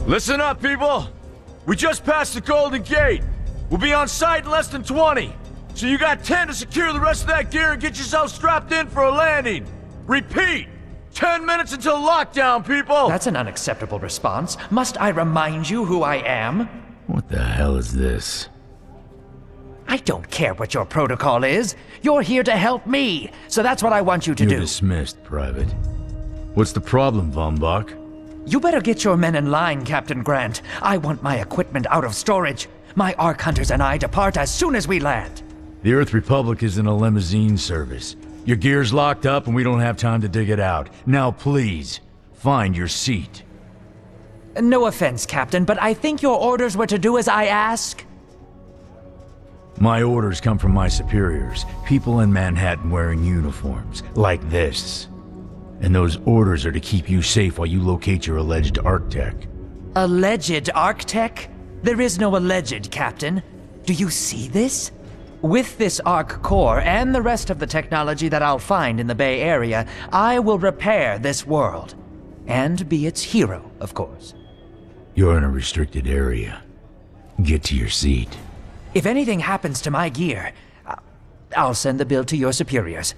Listen up, people! We just passed the Golden Gate. We'll be on site in less than 20. So you got 10 to secure the rest of that gear and get yourself strapped in for a landing. Repeat! 10 minutes until lockdown, people! That's an unacceptable response. Must I remind you who I am? What the hell is this? I don't care what your protocol is. You're here to help me, so that's what I want you to You're do. dismissed, Private. What's the problem, Von Bach? You better get your men in line, Captain Grant. I want my equipment out of storage. My Ark Hunters and I depart as soon as we land. The Earth Republic is in a limousine service. Your gear's locked up and we don't have time to dig it out. Now please, find your seat. No offense, Captain, but I think your orders were to do as I ask. My orders come from my superiors, people in Manhattan wearing uniforms, like this. And those orders are to keep you safe while you locate your alleged Arc-Tech. Alleged Arc-Tech? There is no alleged, Captain. Do you see this? With this Arc core and the rest of the technology that I'll find in the Bay Area, I will repair this world. And be its hero, of course. You're in a restricted area. Get to your seat. If anything happens to my gear, I'll send the bill to your superiors.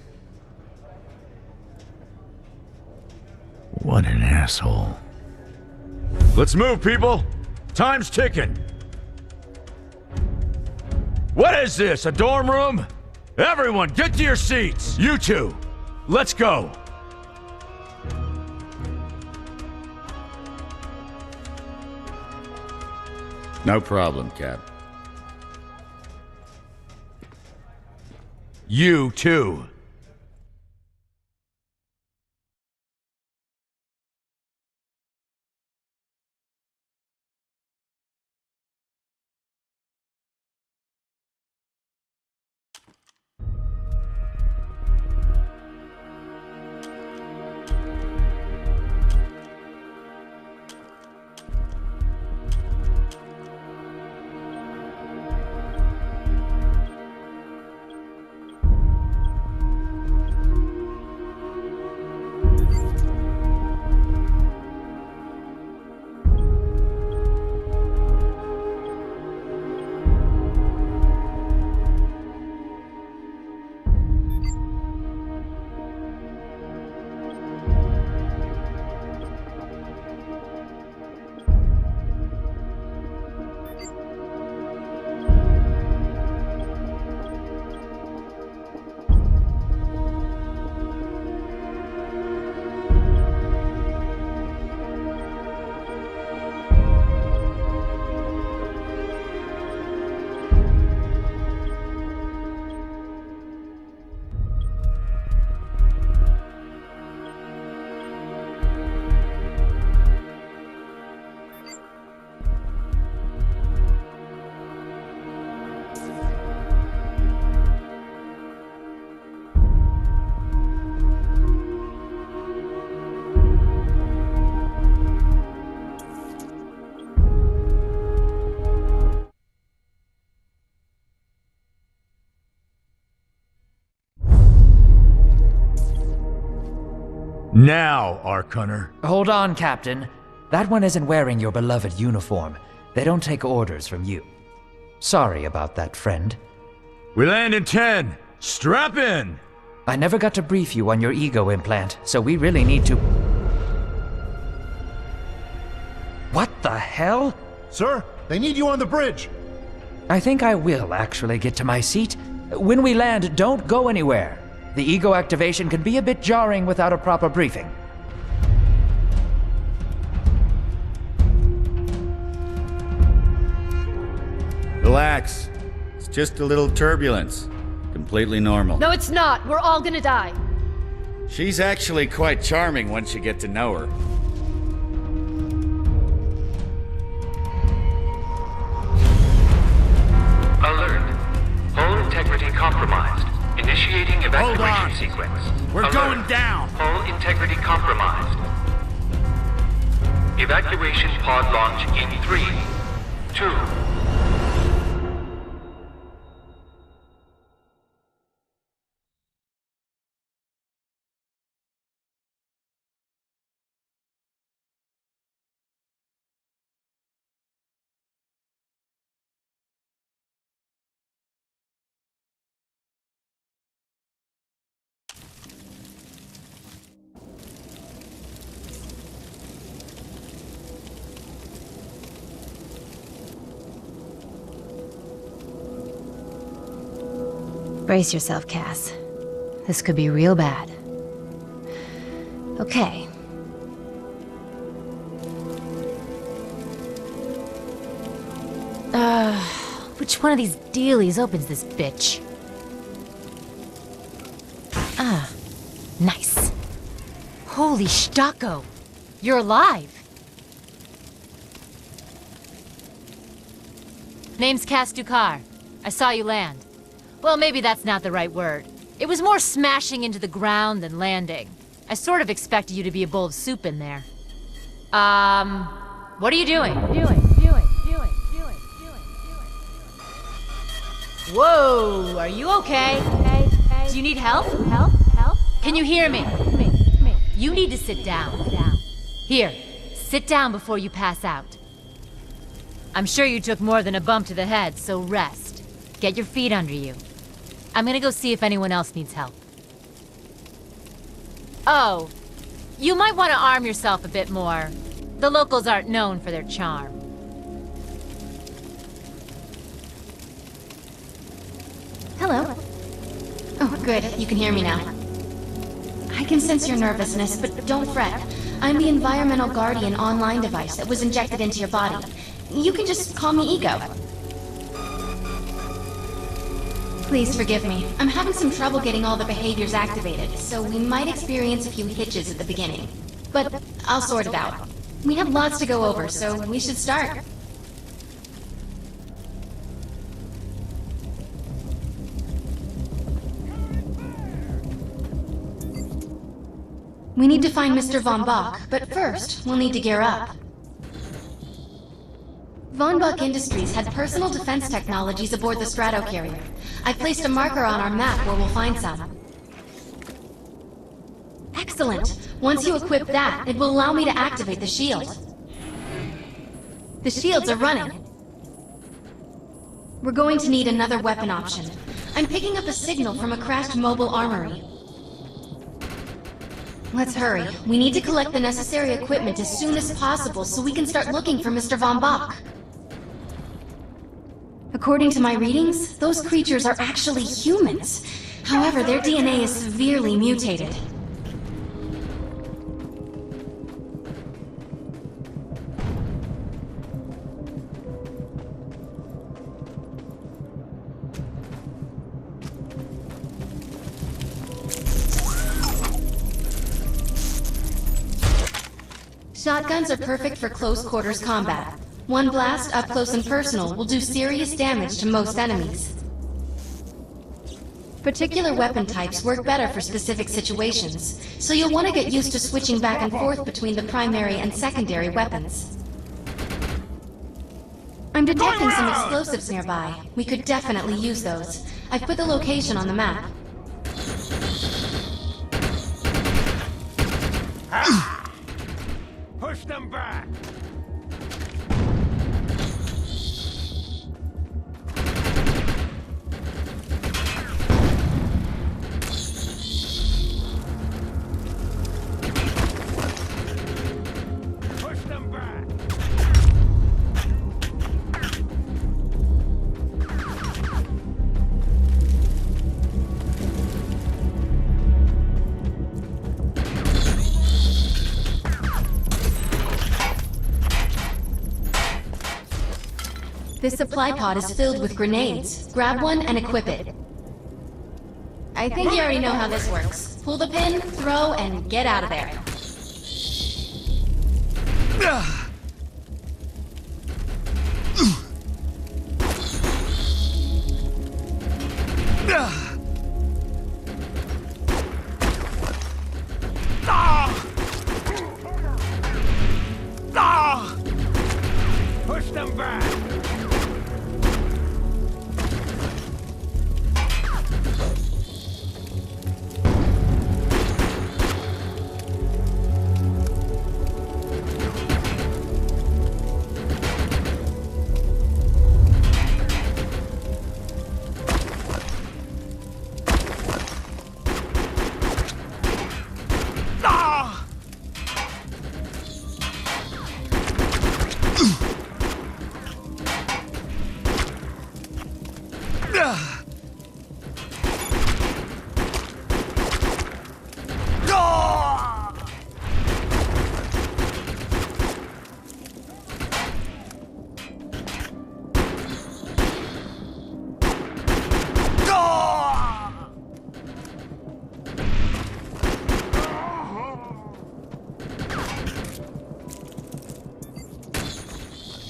What an asshole. Let's move, people! Time's ticking! What is this, a dorm room? Everyone, get to your seats! You two, let's go! No problem, Cap. You too. Now, Arc Hunter. Hold on, Captain. That one isn't wearing your beloved uniform. They don't take orders from you. Sorry about that, friend. We land in 10. Strap in! I never got to brief you on your ego implant, so we really need to... What the hell? Sir, they need you on the bridge. I think I will actually get to my seat. When we land, don't go anywhere. The ego activation can be a bit jarring without a proper briefing. Relax. It's just a little turbulence. Completely normal. No, it's not. We're all gonna die. She's actually quite charming once you get to know her. Alert. Hull integrity compromised. Initiating evacuation sequence. We're Alert. going down. Hull integrity compromised. Evacuation pod launch in 3, 2, Brace yourself, Cass. This could be real bad. Okay. Which one of these dealies opens this bitch? Nice. Holy Stocko! You're alive! Name's Cass Dukar. I saw you land. Well, maybe that's not the right word. It was more smashing into the ground than landing. I sort of expected you to be a bowl of soup in there. What are you doing? Whoa, are you okay? Do you need help? Can you hear me? You need to sit down. Here, sit down before you pass out. I'm sure you took more than a bump to the head, so rest. Get your feet under you. I'm gonna go see if anyone else needs help. Oh, you might want to arm yourself a bit more. The locals aren't known for their charm. Hello. Oh, good. You can hear me now. I can sense your nervousness, but don't fret. I'm the Environmental Guardian online device that was injected into your body. You can just call me Ego. Please forgive me. I'm having some trouble getting all the behaviors activated, so we might experience a few hitches at the beginning. But I'll sort it out. We have lots to go over, so we should start. We need to find Mr. Von Bach, but first, we'll need to gear up. Von Bach Industries had personal defense technologies aboard the Stratocarrier. I placed a marker on our map where we'll find some. Excellent! Once you equip that, it will allow me to activate the shield. The shields are running. We're going to need another weapon option. I'm picking up a signal from a crashed mobile armory. Let's hurry. We need to collect the necessary equipment as soon as possible so we can start looking for Mr. Von Bach. According to my readings, those creatures are actually humans. However, their DNA is severely mutated. Shotguns are perfect for close quarters combat. One blast up close and personal will do serious damage to most enemies. Particular weapon types work better for specific situations, so you'll want to get used to switching back and forth between the primary and secondary weapons. I'm detecting some explosives nearby. We could definitely use those. I've put the location on the map. Push them back! Push them back! This supply pod is filled with grenades. Grab one and equip it. I think you already know how this works. Pull the pin, throw, and get out of there. Push them back!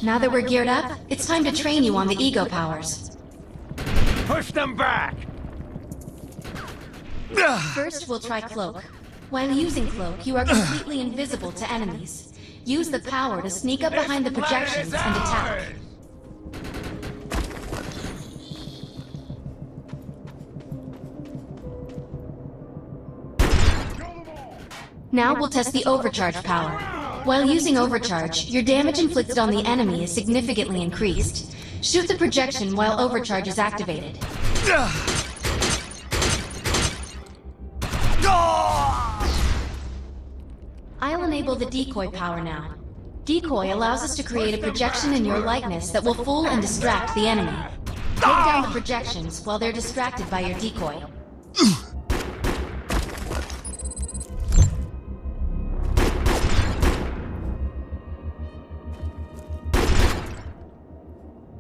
Now that we're geared up, it's time to train you on the ego powers. Push them back! First, we'll try Cloak. While using Cloak, you are completely invisible to enemies. Use the power to sneak up behind the projections and attack. Now we'll test the overcharge power. While using overcharge, your damage inflicted on the enemy is significantly increased. Shoot the projection while overcharge is activated. I'll enable the decoy power now. Decoy allows us to create a projection in your likeness that will fool and distract the enemy. Take down the projections while they're distracted by your decoy.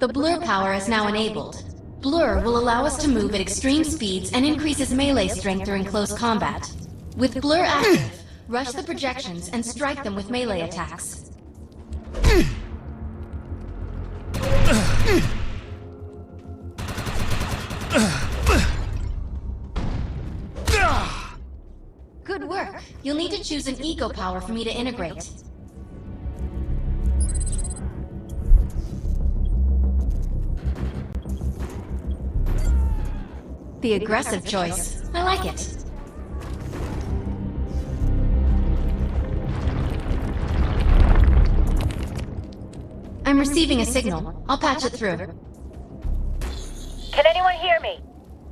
The blur power is now enabled. Blur will allow us to move at extreme speeds and increases melee strength during close combat. With blur active, rush the projections and strike them with melee attacks. Good work. You'll need to choose an ego power for me to integrate. The aggressive choice. I like it. I'm receiving a signal. I'll patch it through. Can anyone hear me?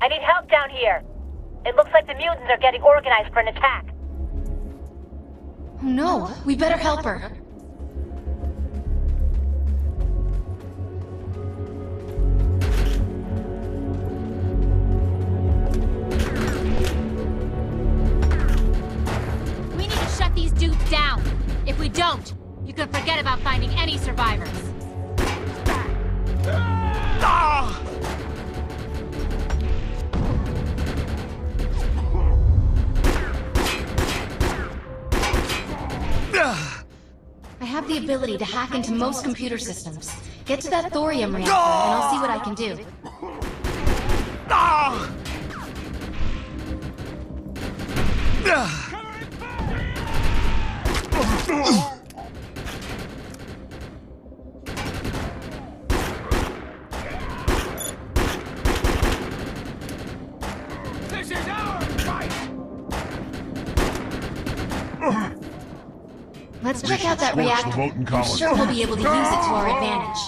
I need help down here. It looks like the mutants are getting organized for an attack. Oh no, we better help her. We need to shut these dudes down. If we don't, you can forget about finding any survivors. I have the ability to hack into most computer systems. Get to that thorium reactor, and I'll see what I can do. This is our fight! Let's check out that reactor. I'm sure we'll be able to use it to our advantage.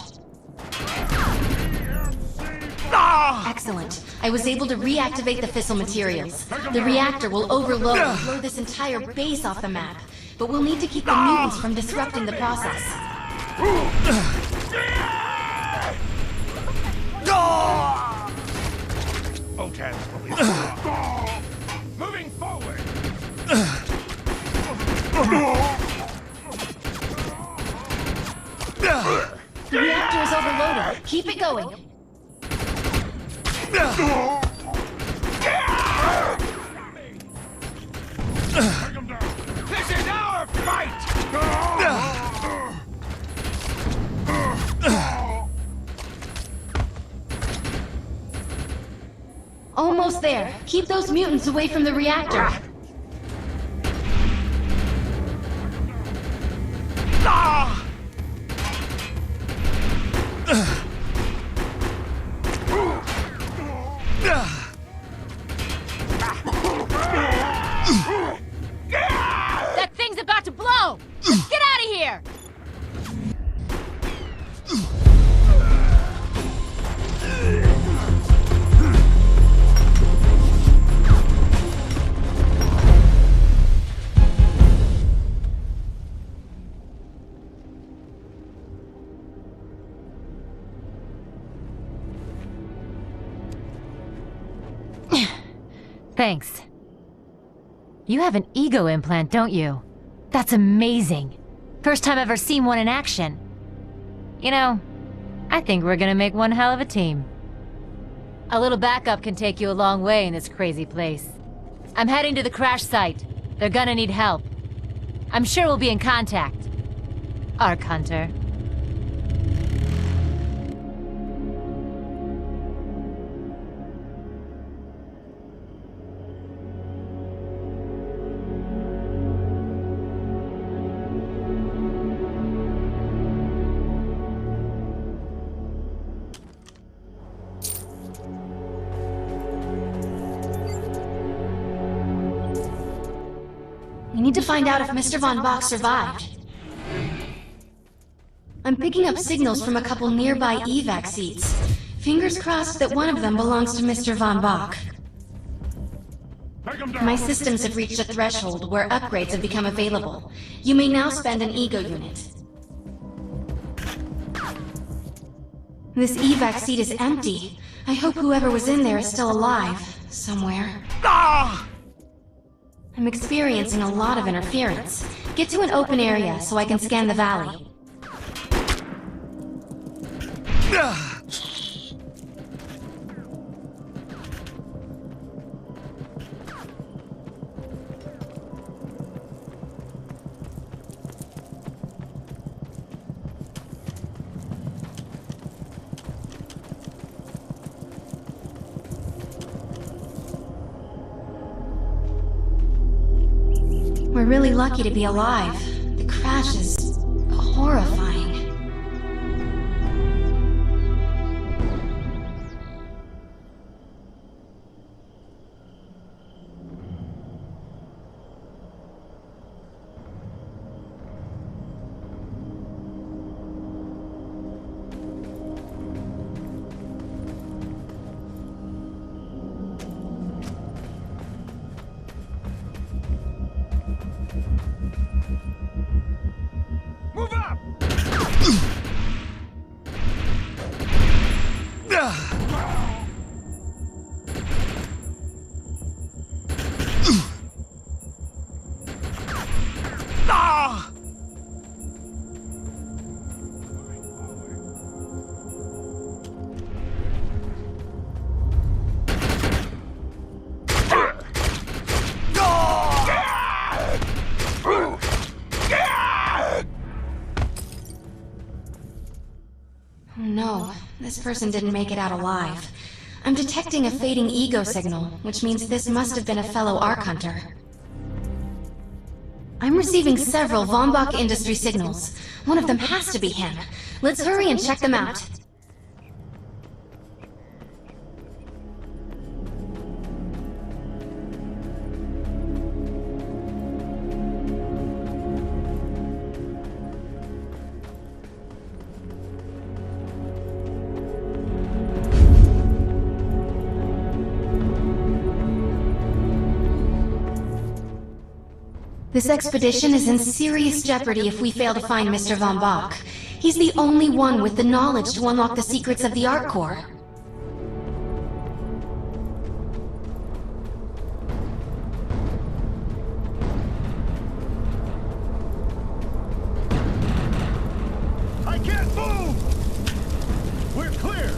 Excellent. I was able to reactivate the fissile materials. The reactor will overload and blow this entire base off the map, but we'll need to keep the mutants from disrupting the process. Okay, moving forward! The reactor is overloaded. Keep it going. This is our fight! Almost there. Keep those mutants away from the reactor. That thing's about to blow! Let's get out of here! Thanks. You have an ego implant, don't you? That's amazing. First time I've ever seen one in action. You know, I think we're gonna make one hell of a team. A little backup can take you a long way in this crazy place. I'm heading to the crash site. They're gonna need help. I'm sure we'll be in contact. Arc Hunter. need to find out if Mr. Von Bach survived. I'm picking up signals from a couple nearby evac seats. Fingers crossed that one of them belongs to Mr. Von Bach. My systems have reached a threshold where upgrades have become available. You may now spend an ego unit. This evac seat is empty. I hope whoever was in there is still alive, somewhere. I'm experiencing a lot of interference. Get to an open area so I can scan the valley. We're really lucky to be alive. The crash is horrifying. No, this person didn't make it out alive. I'm detecting a fading ego signal, which means this must have been a fellow Ark Hunter. I'm receiving several Von Bach industry signals. One of them has to be him. Let's hurry and check them out. This expedition is in serious jeopardy if we fail to find Mr. Von Bach. He's the only one with the knowledge to unlock the secrets of the Ark Core. I can't move! We're clear!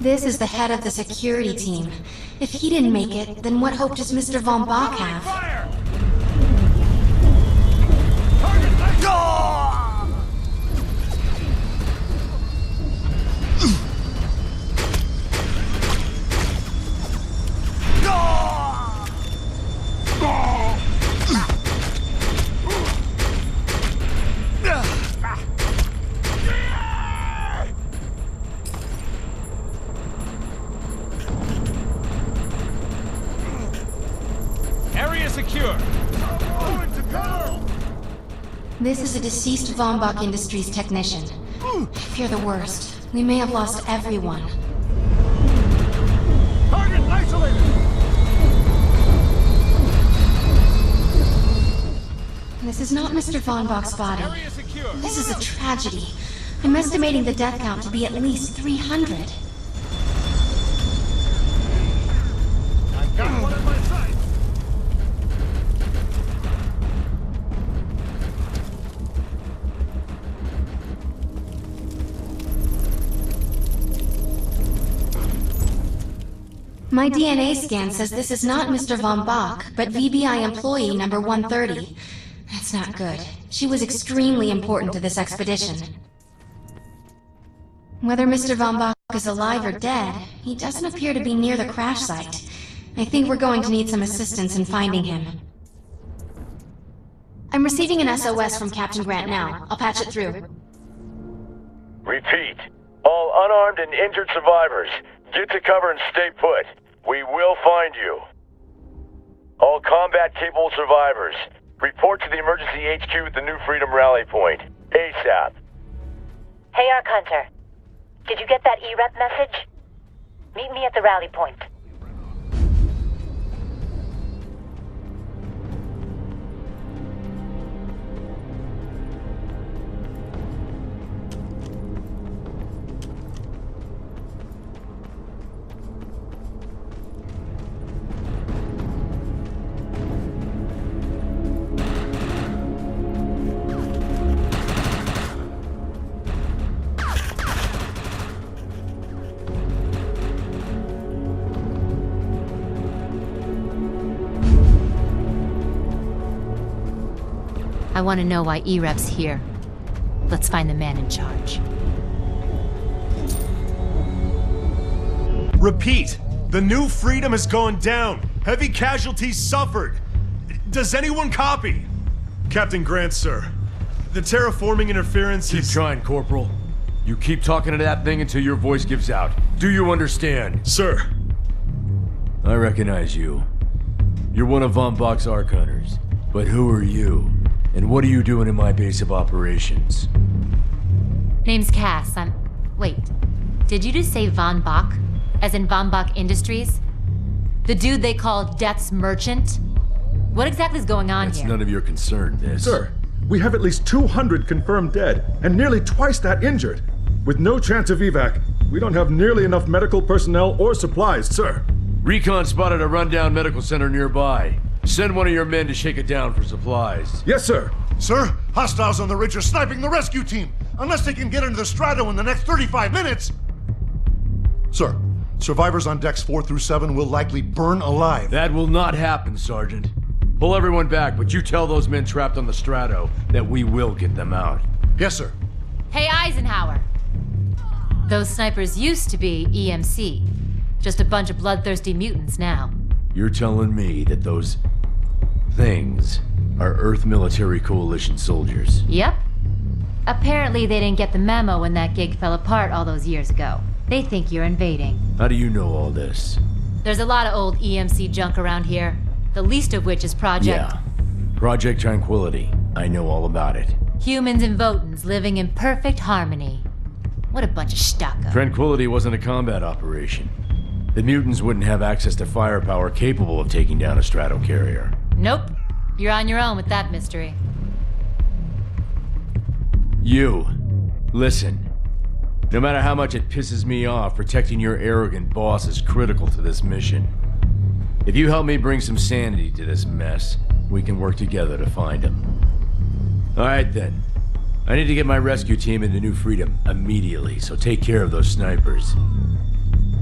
This is the head of the security team. If he didn't make it, then what hope does Mr. Von Bach have? Fire! Secure. This is a deceased Von Bach Industries technician. I fear the worst. We may have lost everyone. Target isolated! This is not Mr. Von Bach's body. This is a tragedy. I'm estimating the death count to be at least 300. I've got one in my sights! My DNA scan says this is not Mr. Von Bach, but VBI employee number 130. That's not good. She was extremely important to this expedition. Whether Mr. Von Bach is alive or dead, he doesn't appear to be near the crash site. I think we're going to need some assistance in finding him. I'm receiving an SOS from Captain Grant now. I'll patch it through. Repeat. All unarmed and injured survivors, get to cover and stay put. We will find you. All combat-capable survivors, report to the emergency HQ at the New Freedom Rally Point. ASAP. Hey, Arc Hunter. Did you get that E-Rep message? Meet me at the rally point. I want to know why E-Rep's here. Let's find the man in charge. Repeat, the New Freedom has gone down. Heavy casualties suffered. Does anyone copy? Captain Grant, sir. The terraforming interference Keep is... trying, Corporal. You keep talking to that thing until your voice gives out. Do you understand? Sir. I recognize you. You're one of Von Bach's Arc Hunters. But who are you? And what are you doing in my base of operations? Name's Cass. Wait. Did you just say Von Bach? As in Von Bach Industries? The dude they call Death's Merchant? What exactly is going on That's here? none of your concern, miss. Sir, we have at least 200 confirmed dead, and nearly twice that injured. With no chance of evac, we don't have nearly enough medical personnel or supplies, sir. Recon spotted a rundown medical center nearby. Send one of your men to shake it down for supplies. Yes, sir. Sir, hostiles on the ridge are sniping the rescue team. Unless they can get into the Strato in the next 35 minutes. Sir, survivors on decks 4 through 7 will likely burn alive. That will not happen, Sergeant. Pull everyone back, but you tell those men trapped on the Strato that we will get them out. Yes, sir. Hey, Eisenhower. Those snipers used to be EMC. Just a bunch of bloodthirsty mutants now. You're telling me that those things are Earth Military Coalition soldiers? Yep. Apparently they didn't get the memo when that gig fell apart all those years ago. They think you're invading. How do you know all this? There's a lot of old EMC junk around here. The least of which is Yeah. Project Tranquility. I know all about it. Humans and Votans living in perfect harmony. What a bunch of stucco. Tranquility wasn't a combat operation. The mutants wouldn't have access to firepower capable of taking down a Stratocarrier. Nope. You're on your own with that mystery. You, listen. No matter how much it pisses me off, protecting your arrogant boss is critical to this mission. If you help me bring some sanity to this mess, we can work together to find him. Alright then. I need to get my rescue team into New Freedom immediately, so take care of those snipers.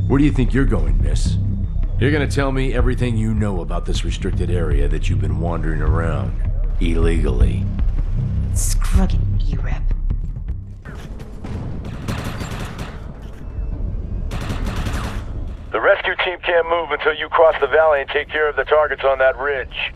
Where do you think you're going, miss? You're gonna tell me everything you know about this restricted area that you've been wandering around illegally. Scruggin' E-Rep. The rescue team can't move until you cross the valley and take care of the targets on that ridge.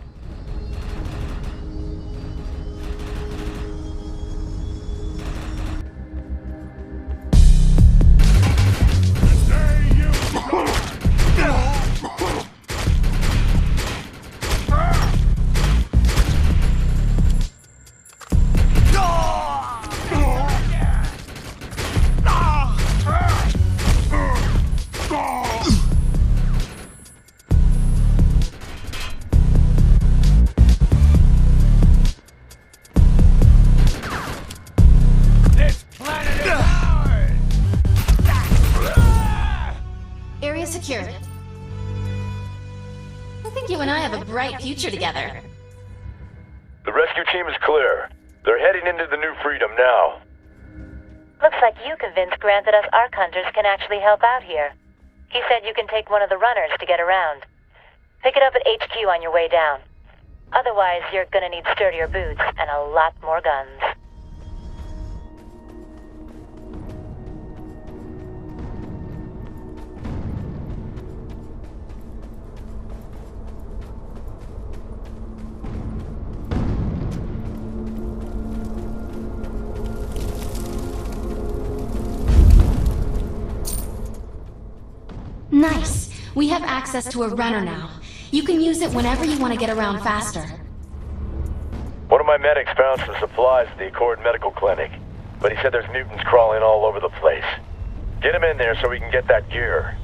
Area secured. I think you and I have a bright future together. The rescue team is clear. They're heading into the New Freedom now. Looks like you convinced Grant that us Arc Hunters can actually help out here. He said you can take one of the runners to get around. Pick it up at HQ on your way down. Otherwise, you're gonna need sturdier boots and a lot more guns. Nice. We have access to a runner now. You can use it whenever you want to get around faster. One of my medics found some supplies at the Accord Medical Clinic, but he said there's mutants crawling all over the place. Get him in there so we can get that gear.